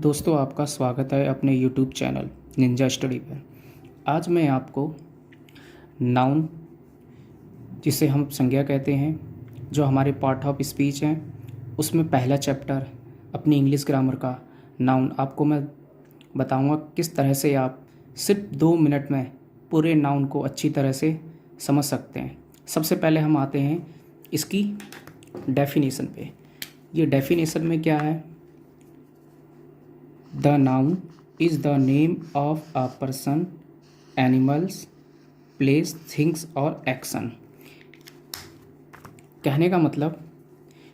दोस्तों, आपका स्वागत है अपने YouTube चैनल निंजा स्टडी पर। आज मैं आपको नाउन, जिसे हम संज्ञा कहते हैं, जो हमारे पार्ट ऑफ स्पीच हैं, उसमें पहला चैप्टर अपनी इंग्लिश ग्रामर का नाउन आपको मैं बताऊंगा किस तरह से आप सिर्फ 2 मिनट में पूरे नाउन को अच्छी तरह से समझ सकते हैं। सबसे पहले हम आते हैं इसकी डेफिनेशन पे। ये डेफिनेशन में क्या है? The noun is the name of a person, animals, place, things और एक्शन। कहने का मतलब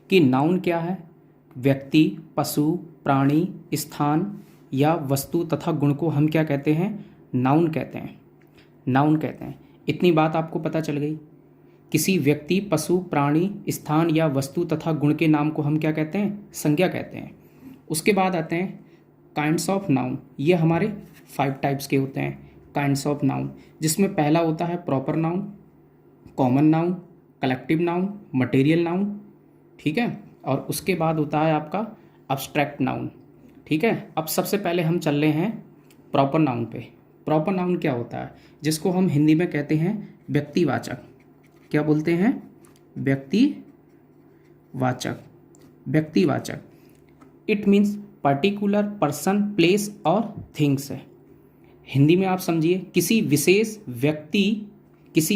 कि नाउन क्या है? व्यक्ति, पशु, प्राणी, स्थान या वस्तु तथा गुण को हम क्या कहते हैं? नाउन कहते हैं। नाउन कहते हैं। इतनी बात आपको पता चल गई। किसी व्यक्ति, पशु, प्राणी, स्थान या वस्तु तथा गुण के नाम को हम क्या कहते हैं? संज्ञा कहते हैं। उसके बाद आते हैं काइंड्स ऑफ नाउन। ये हमारे 5 टाइप्स के होते हैं काइंड्स ऑफ नाउन, जिसमें पहला होता है proper noun, common noun, collective noun, material noun, ठीक है। और उसके बाद होता है आपका अब्स्ट्रैक्ट नाउन, ठीक है। अब सबसे पहले हम चल रहे हैं प्रॉपर नाउन पे। प्रॉपर नाउन क्या होता है? जिसको हम हिंदी में कहते हैं व्यक्तिवाचक। क्या बोलते हैं? व्यक्तिवाचक। व्यक्तिवाचक it means particular person, place और थिंग्स है। हिंदी में आप समझिए, किसी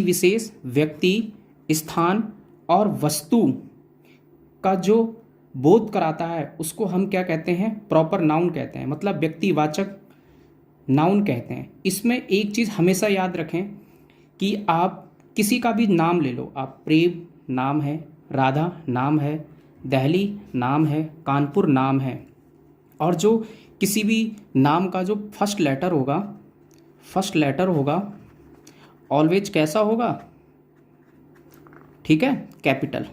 विशेष व्यक्ति, स्थान और वस्तु का जो बोध कराता है उसको हम क्या कहते हैं? प्रॉपर नाउन कहते हैं, मतलब व्यक्तिवाचक नाउन कहते हैं। इसमें एक चीज़ हमेशा याद रखें कि आप किसी का भी नाम ले लो। आप प्रेम नाम है, राधा नाम है, दिल्ली नाम है, कानपुर नाम है, और जो किसी भी नाम का जो फर्स्ट लेटर होगा ऑलवेज कैसा होगा? ठीक है, कैपिटल।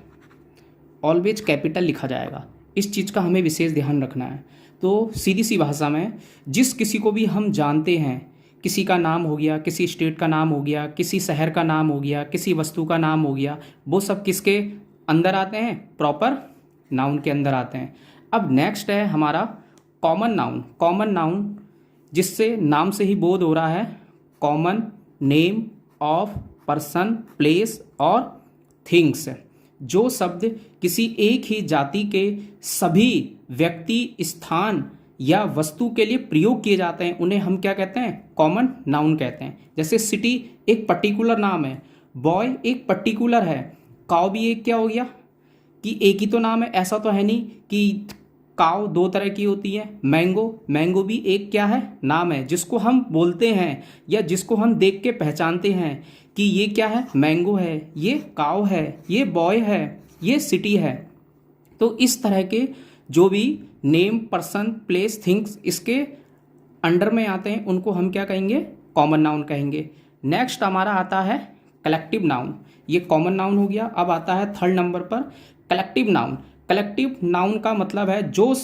ऑलवेज कैपिटल लिखा जाएगा। इस चीज़ का हमें विशेष ध्यान रखना है। तो सीधी सी भाषा में जिस किसी को भी हम जानते हैं, किसी का नाम हो गया, किसी स्टेट का नाम हो गया, किसी शहर का नाम हो गया, किसी वस्तु का नाम हो गया, वो सब किसके अंदर आते हैं? प्रॉपर नाउन के अंदर आते हैं। अब नेक्स्ट है हमारा कॉमन नाउन। कॉमन नाउन जिससे नाम से ही बोध हो रहा है, common name of person, place और थिंग्स। जो शब्द किसी एक ही जाति के सभी व्यक्ति, स्थान या वस्तु के लिए प्रयोग किए जाते हैं, उन्हें हम क्या कहते हैं? कॉमन नाउन कहते हैं। जैसे सिटी एक पर्टिकुलर नाम है, बॉय एक पर्टिकुलर है, काव भी एक क्या हो गया कि एक ही तो नाम है। ऐसा तो है नहीं कि काव 2 तरह की होती है। मैंगो भी एक क्या है? नाम है, जिसको हम बोलते हैं या जिसको हम देख के पहचानते हैं कि ये क्या है? मैंगो है, ये काव है, ये बॉय है, ये सिटी है। तो इस तरह के जो भी नेम, पर्सन, प्लेस, थिंग्स इसके अंडर में आते हैं, उनको हम क्या कहेंगे? कॉमन नाउन कहेंगे। नेक्स्ट हमारा आता है कलेक्टिव नाउन। ये कॉमन नाउन हो गया। अब आता है 3rd नंबर पर कलेक्टिव नाउन। कलेक्टिव नाउन का मतलब है जो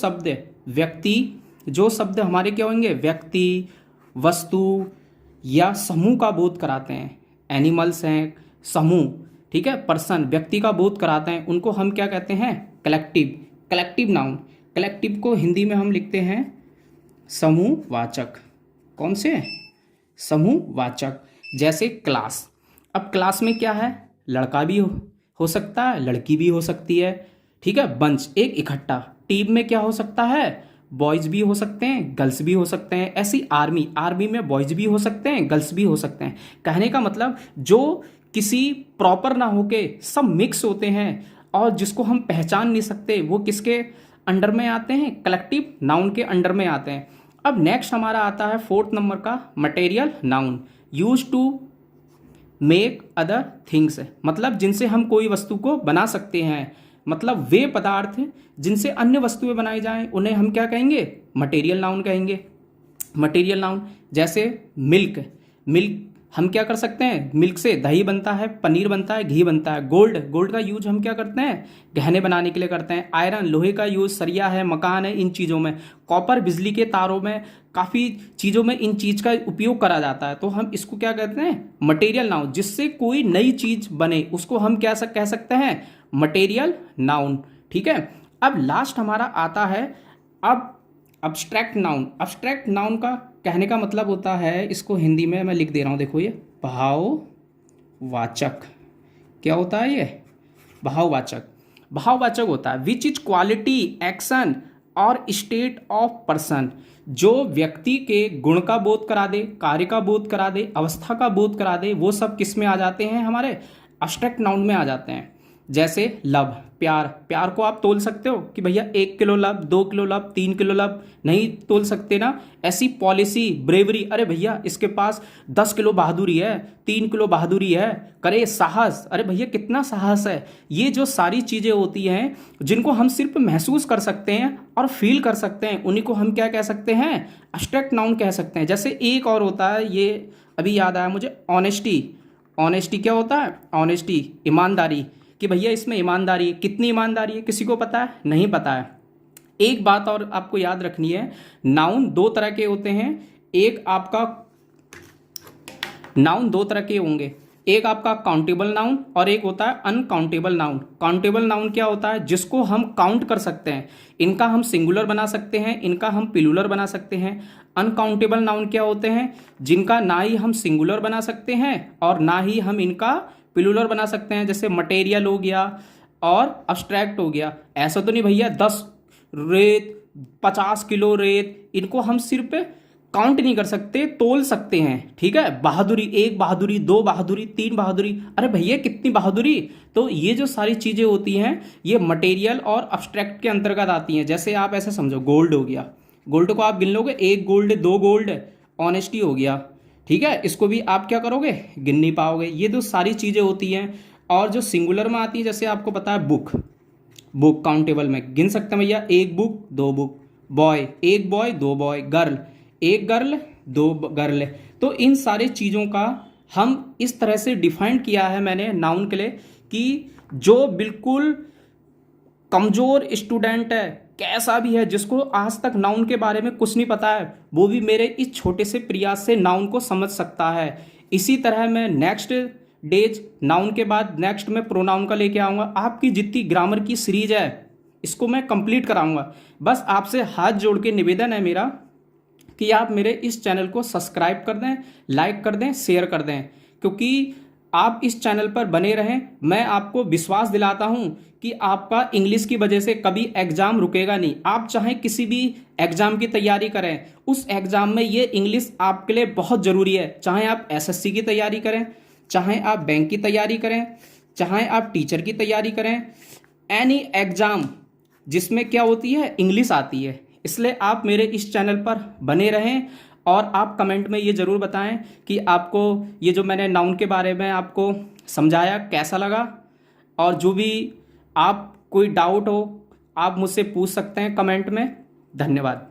शब्द हमारे क्या होंगे? व्यक्ति, वस्तु या समूह का बोध कराते हैं। एनिमल्स हैं, समूह, ठीक है, पर्सन, व्यक्ति का बोध कराते हैं, उनको हम क्या कहते हैं? Collective noun. कलेक्टिव को हिंदी में हम लिखते हैं समूहवाचक। कौन से? समूहवाचक। जैसे क्लास। अब क्लास में क्या है? लड़का भी हो सकता है, लड़की भी हो सकती है, ठीक है। बंच एक इकट्ठा। टीम में क्या हो सकता है? बॉयज भी हो सकते हैं, गर्ल्स भी हो सकते हैं। ऐसी आर्मी में बॉयज भी हो सकते हैं, गर्ल्स भी हो सकते हैं। कहने का मतलब जो किसी प्रॉपर ना होके सब मिक्स होते हैं और जिसको हम पहचान नहीं सकते, वो किसके अंडर में आते हैं? कलेक्टिव नाउन के अंडर में आते हैं। अब नेक्स्ट हमारा आता है 4th नंबर का material noun. Use to make other things, मतलब जिनसे हम कोई वस्तु को बना सकते हैं, मतलब वे पदार्थ जिनसे अन्य वस्तुएं बनाई जाएं, उन्हें हम क्या कहेंगे? मटेरियल नाउन कहेंगे। मटेरियल नाउन जैसे मिल्क हम क्या कर सकते हैं? मिल्क से दही बनता है, पनीर बनता है, घी बनता है। गोल्ड का यूज हम क्या करते हैं? गहने बनाने के लिए करते हैं। आयरन लोहे का यूज, सरिया है, मकान है, इन चीज़ों में। कॉपर बिजली के तारों में, काफ़ी चीज़ों में इन चीज़ का उपयोग करा जाता है। तो हम इसको क्या कहते हैं? Material noun. जिससे कोई नई चीज़ बने उसको हम क्या कह सकते हैं? मटेरियल नाउन, ठीक है। अब लास्ट हमारा आता है अब अब्स्ट्रैक्ट नाउन, अब्स्ट्रैक्ट नाउन का कहने का मतलब होता है, इसको हिंदी में मैं लिख दे रहा हूँ, देखो ये भाववाचक। क्या होता है ये? भाववाचक। भाववाचक होता है विच इज क्वालिटी, एक्शन और स्टेट ऑफ पर्सन, जो व्यक्ति के गुण का बोध करा दे, कार्य का बोध करा दे, अवस्था का बोध करा दे, वो सब किस में आ जाते हैं? हमारे अब्स्ट्रैक्ट नाउन में आ जाते हैं। जैसे लव, प्यार, प्यार को आप तोल सकते हो कि भैया 1 kilo love, 2 kilo love, 3 kilo love? नहीं तोल सकते ना। ऐसी पॉलिसी, ब्रेवरी, अरे भैया इसके पास 10 किलो बहादुरी है, 3 किलो बहादुरी है, करे साहस, अरे भैया कितना साहस है। ये जो सारी चीज़ें होती हैं जिनको हम सिर्फ महसूस कर सकते हैं और फील कर सकते हैं, उन्हीं को हम क्या कह सकते हैं? अब्स्ट्रैक्ट नाउन कह सकते हैं। जैसे एक और होता है, ये अभी याद आया मुझे, ऑनेस्टी। ऑनेस्टी क्या होता है? ऑनेस्टी, ईमानदारी, कि भैया इसमें ईमानदारी है। कितनी ईमानदारी है किसी को पता है? नहीं पता है। एक बात और आपको याद रखनी है, नाउन दो तरह के होते हैं। एक आपका नाउन दो तरह के होंगे, एक आपका काउंटेबल नाउन और एक होता है अनकाउंटेबल नाउन। काउंटेबल नाउन क्या होता है? जिसको हम काउंट कर सकते हैं, इनका हम सिंगुलर बना सकते हैं, इनका हम प्लूरल बना सकते हैं। अनकाउंटेबल नाउन क्या होते हैं? जिनका ना ही हम सिंगुलर बना सकते हैं और ना ही हम इनका प्लूरल बना सकते हैं। जैसे मटेरियल हो गया और अब्स्ट्रैक्ट हो गया। ऐसा तो नहीं भैया 10 रेत, 50 किलो रेत, इनको हम सिर्फ काउंट नहीं कर सकते, तोल सकते हैं। ठीक है, बहादुरी, 1 बहादुरी, 2 बहादुरी, 3 बहादुरी, अरे भैया कितनी बहादुरी। तो ये जो सारी चीज़ें होती हैं ये मटेरियल और अब्स्ट्रैक्ट के अंतर्गत आती हैं। जैसे आप ऐसे समझो, गोल्ड हो गया, गोल्ड को आप गिन लोगे, 1 गोल्ड, 2 गोल्ड। ऑनेस्टी हो गया, ठीक है, इसको भी आप क्या करोगे? गिन नहीं पाओगे। ये जो सारी चीज़ें होती हैं और जो सिंगुलर में आती है, जैसे आपको पता है बुक, बुक काउंटेबल में गिन सकते हैं भैया, 1 book, 2 book. Boy, 1 boy, 2 boy. Girl, 1 girl, 2 girl. तो इन सारी चीज़ों का हम इस तरह से डिफाइन किया है मैंने नाउन के लिए, कि जो बिल्कुल कमज़ोर स्टूडेंट है, कैसा भी है, जिसको आज तक नाउन के बारे में कुछ नहीं पता है, वो भी मेरे इस छोटे से प्रयास से नाउन को समझ सकता है। इसी तरह मैं नेक्स्ट डेज नाउन के बाद नेक्स्ट में प्रोनाउन का लेके आऊँगा। आपकी जितनी ग्रामर की सीरीज है इसको मैं कंप्लीट कराऊँगा। बस आपसे हाथ जोड़ के निवेदन है मेरा कि आप मेरे इस चैनल को सब्सक्राइब कर दें, लाइक कर दें, शेयर कर दें, क्योंकि आप इस चैनल पर बने रहें। मैं आपको विश्वास दिलाता हूं कि आपका इंग्लिश की वजह से कभी एग्ज़ाम रुकेगा नहीं। आप चाहे किसी भी एग्ज़ाम की तैयारी करें, उस एग्ज़ाम में ये इंग्लिश आपके लिए बहुत ज़रूरी है। चाहे आप एसएससी की तैयारी करें, चाहे आप बैंक की तैयारी करें, चाहे आप टीचर की तैयारी करें, एनी एग्ज़ाम जिसमें क्या होती है? इंग्लिश आती है। इसलिए आप मेरे इस चैनल पर बने रहें और आप कमेंट में ये ज़रूर बताएं कि आपको ये जो मैंने नाउन के बारे में आपको समझाया कैसा लगा। और जो भी आप कोई डाउट हो आप मुझसे पूछ सकते हैं कमेंट में। धन्यवाद।